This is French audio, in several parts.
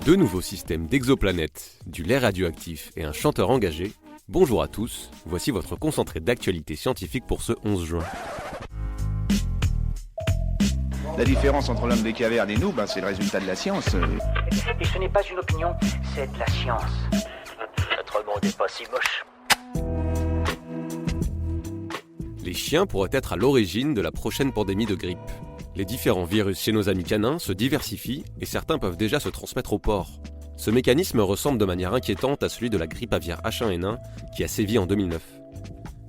Deux nouveaux systèmes d'exoplanètes, du lait radioactif et un chanteur engagé. Bonjour à tous, voici votre concentré d'actualité scientifique pour ce 11 juin. La différence entre l'homme des cavernes et nous, c'est le résultat de la science. Et ce n'est pas une opinion, c'est de la science. Notre monde n'est pas si moche. Les chiens pourraient être à l'origine de la prochaine pandémie de grippe. Les différents virus chez nos amis canins se diversifient et certains peuvent déjà se transmettre aux porcs. Ce mécanisme ressemble de manière inquiétante à celui de la grippe aviaire H1N1 qui a sévi en 2009.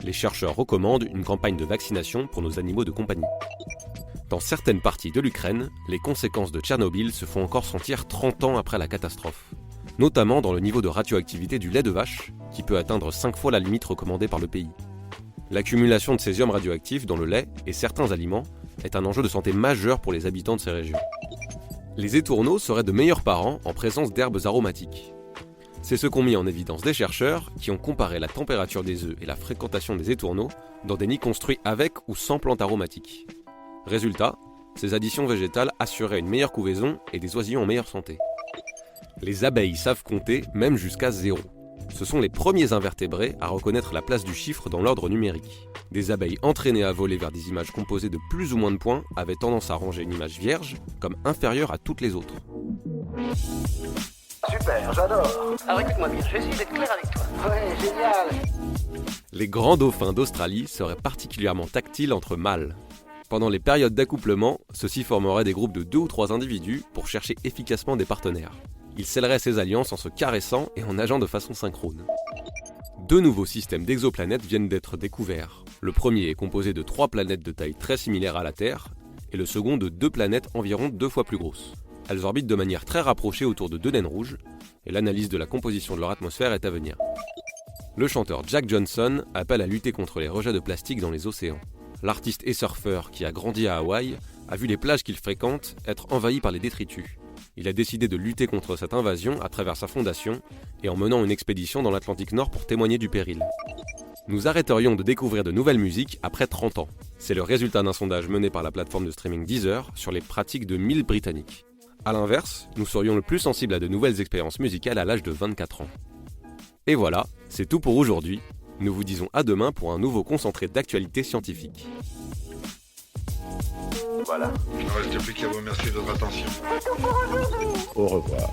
Les chercheurs recommandent une campagne de vaccination pour nos animaux de compagnie. Dans certaines parties de l'Ukraine, les conséquences de Tchernobyl se font encore sentir 30 ans après la catastrophe, notamment dans le niveau de radioactivité du lait de vache, qui peut atteindre 5 fois la limite recommandée par le pays. L'accumulation de césium radioactif dans le lait et certains aliments est un enjeu de santé majeur pour les habitants de ces régions. Les étourneaux seraient de meilleurs parents en présence d'herbes aromatiques. C'est ce qu'ont mis en évidence des chercheurs qui ont comparé la température des œufs et la fréquentation des étourneaux dans des nids construits avec ou sans plantes aromatiques. Résultat, ces additions végétales assuraient une meilleure couvaison et des oisillons en meilleure santé. Les abeilles savent compter même jusqu'à 0. Ce sont les premiers invertébrés à reconnaître la place du chiffre dans l'ordre numérique. Des abeilles entraînées à voler vers des images composées de plus ou moins de points avaient tendance à ranger une image vierge comme inférieure à toutes les autres. Super, j'adore. Alors écoute-moi bien, je vais essayer d'être clair avec toi. Ouais, génial. Les grands dauphins d'Australie seraient particulièrement tactiles entre mâles. Pendant les périodes d'accouplement, ceux-ci formeraient des groupes de 2 ou 3 individus pour chercher efficacement des partenaires. Ils scelleraient ces alliances en se caressant et en nageant de façon synchrone. 2 nouveaux systèmes d'exoplanètes viennent d'être découverts. Le premier est composé de 3 planètes de taille très similaire à la Terre, et le second de 2 planètes environ 2 fois plus grosses. Elles orbitent de manière très rapprochée autour de 2 naines rouges, et l'analyse de la composition de leur atmosphère est à venir. Le chanteur Jack Johnson appelle à lutter contre les rejets de plastique dans les océans. L'artiste et surfeur qui a grandi à Hawaï a vu les plages qu'il fréquente être envahies par les détritus. Il a décidé de lutter contre cette invasion à travers sa fondation et en menant une expédition dans l'Atlantique Nord pour témoigner du péril. Nous arrêterions de découvrir de nouvelles musiques après 30 ans. C'est le résultat d'un sondage mené par la plateforme de streaming Deezer sur les pratiques de 1000 Britanniques. A l'inverse, nous serions le plus sensibles à de nouvelles expériences musicales à l'âge de 24 ans. Et voilà, c'est tout pour aujourd'hui. Nous vous disons à demain pour un nouveau concentré d'actualité scientifique. Voilà. Il ne reste plus qu'à vous remercier de votre attention. Au revoir.